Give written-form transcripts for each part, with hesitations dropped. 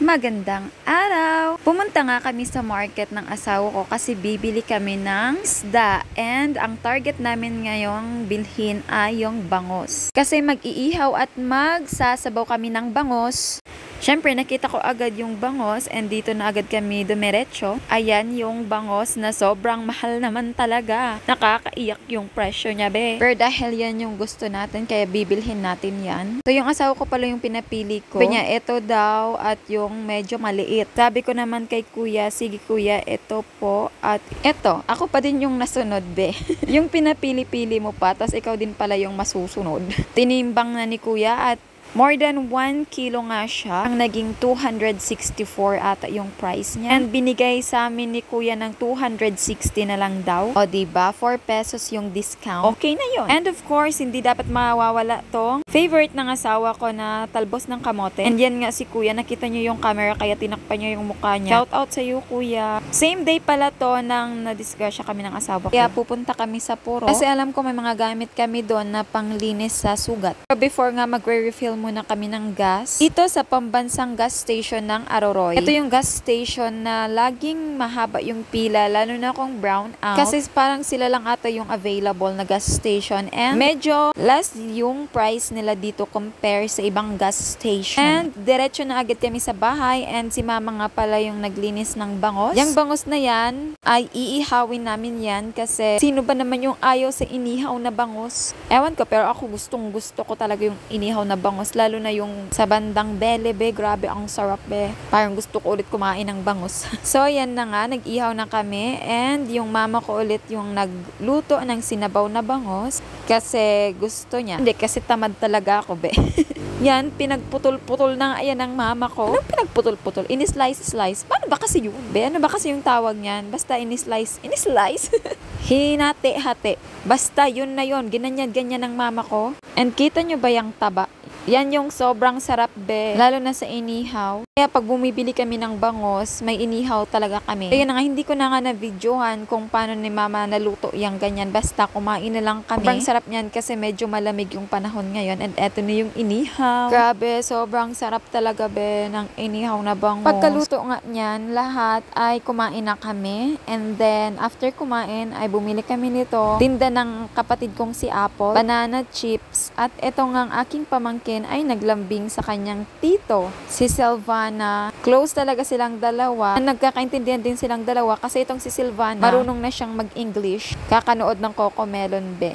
Magandang araw! Pumunta nga kami sa market ng asawa ko kasi bibili kami ng isda and ang target namin ngayong bilhin ay yung bangos. Kasi mag-iihaw at magsasabaw kami ng bangos. Syempre nakita ko agad yung bangos and dito na agad kami dumiretso. Ayan yung bangos na sobrang mahal naman talaga. Nakakaiyak yung presyo niya be. Pero dahil yan yung gusto natin kaya bibilhin natin yan. So yung asawa ko pala yung pinapili ko. Sabi niya ito daw at yung medyo maliit. Sabi ko naman kay kuya, sige kuya, ito po at ito. Ako pa din yung nasunod be. Yung pinapili-pili mo pa, tas ikaw din pala yung masusunod. Tinimbang na ni kuya at more than 1 kilo nga siya. Ang naging 264 ata yung price niya. And binigay sa amin ni kuya ng 260 na lang daw. O diba? 4 pesos yung discount. Okay na yun. And of course, hindi dapat mawawala tong favorite ng asawa ko na talbos ng kamote. And yan nga si kuya. Nakita niyo yung camera kaya tinakpan niya yung mukha niya. Shout out sa iyo kuya. Same day pala to nang nadisgrasya kami ng asawa ko. Kaya pupunta kami sa Puro. Kasi alam ko may mga gamit kami doon na panglinis sa sugat. Before nga magre-refill muna kami ng gas dito sa pambansang gas station ng Aroroy. Ito yung gas station na laging mahaba yung pila lalo na kung brown out. Kasi parang sila lang ata yung available na gas station and medyo less yung price nila dito compare sa ibang gas station. And diretso na agad kami sa bahay and si mama nga pala yung naglinis ng bangos. Yung bangos na yan ay iihawin namin yan kasi sino ba naman yung ayaw sa inihaw na bangos? Ewan ko pero ako gustong gusto ko talaga yung inihaw na bangos. Lalo na yung sa bandang Bele, be. Grabe, ang sarap, be. Parang gusto ko ulit kumain ng bangus. So, yan na nga. Nag-ihaw na kami. And yung mama ko ulit yung nagluto ng sinabaw na bangus. Kasi gusto niya. Hindi, kasi tamad talaga ako, be. Yan, pinagputol-putol na ayan ng mama ko. Anong pinagputol-putol? In-slice-slice. Paano ba kasi yun, be? Ano ba kasi yung tawag niyan? Basta in-slice. In-slice? Hinati-hati. Basta yun na yun. Ganyan-ganyan ng mama ko. And kita nyo ba yung taba? Yan yung sobrang sarap be. Lalo na sa inihaw. Kaya pag bumibili kami ng bangos, may inihaw talaga kami. Kaya na nga, hindi ko na nga na-videohan kung paano ni mama naluto yung ganyan. Basta kumain na lang kami. Sobrang sarap niyan kasi medyo malamig yung panahon ngayon. And eto na yung inihaw. Grabe, sobrang sarap talaga be ng inihaw na bangos. Pagkaluto nga niyan, lahat ay kumain na kami. And then, after kumain, ay bumili kami nito. Tinda ng kapatid kong si Apple, banana chips, at eto nga ang aking pamangkin ay naglambing sa kanyang tito, si Silvana. Close talaga silang dalawa. Nagkakaintindihan din silang dalawa kasi itong si Silvana, marunong na siyang mag-English. Kakanood ng Cocomelon be.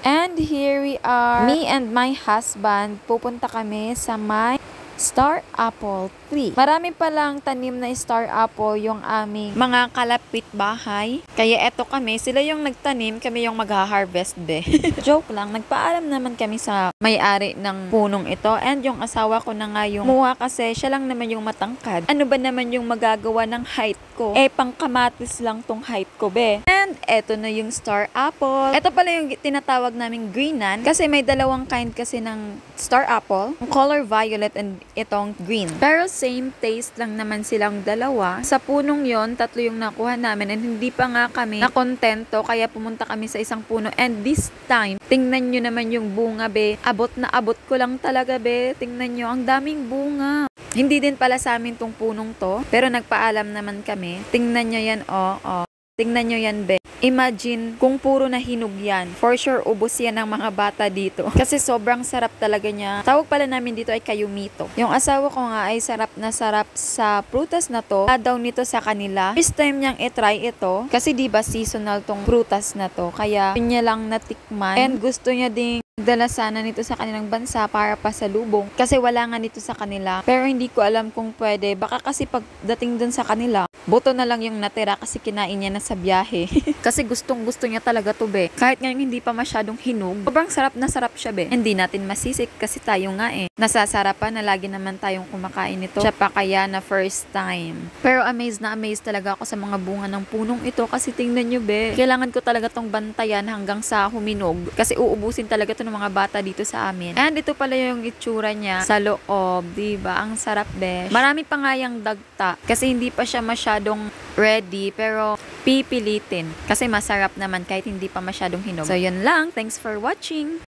And here we are. Me and my husband, pupunta kami sa my Star Apple tree. Marami palang tanim na Star Apple yung aming mga kalapit bahay. Kaya eto kami, sila yung nagtanim, kami yung magha-harvest be. Joke lang, nagpaalam naman kami sa may-ari ng punong ito and yung asawa ko na nga yung muha kasi siya lang naman yung matangkad. Ano ba naman yung magagawa ng height ko? Pangkamatis lang tong height ko be. And eto na yung Star Apple. Eto pala yung tinatawag naming greenan kasi may dalawang kind kasi ng Star Apple. Yung color violet and itong green. Pero same taste lang naman silang dalawa. Sa punong yon, 3 yung nakuha namin and hindi pa nga kami nakontento kaya pumunta kami sa isang puno and this time, tingnan nyo naman yung bunga be. Abot na abot ko lang talaga be. Tingnan nyo, ang daming bunga. Hindi din pala sa amin tong punong to pero nagpaalam naman kami. Tingnan nyo yan, oh. Tingnan nyo yan, be. Imagine kung puro na hinog yan. For sure, ubos yan ng mga bata dito. Kasi sobrang sarap talaga niya. Tawag pala namin dito ay kayumito. Yung asawa ko nga ay sarap na sarap sa prutas na to. Daw nito sa kanila. First time niyang i-try ito. Kasi diba seasonal tong prutas na to. Kaya yun niya lang natikman. And gusto niya ding dala sana nito sa kanilang bansa para pasalubong. Kasi wala nga nito sa kanila. Pero hindi ko alam kung pwede. Baka kasi pagdating dun sa kanila, buto na lang yung natira kasi kinain niya na sa biyahe. Kasi gustong gusto niya talaga to be. Kahit ngayon hindi pa masyadong hinog, sobrang sarap na sarap siya be. Hindi natin masisik kasi tayo nga nasasarapan na lagi naman tayong kumakain nito. Siya pa kaya na first time. Pero amazed na amazed talaga ako sa mga bunga ng punong ito kasi tingnan nyo be. Kailangan ko talaga tong bantayan hanggang sa huminog kasi uubusin talaga to ng mga bata dito sa amin. And ito pala yung itsura niya sa loob, diba? Ang sarap be. Marami pa nga yung dagta kasi hindi pa siya masyadong ready pero pipilitin kasi masarap naman kahit hindi pa masyadong hinog. So yun lang. Thanks for watching!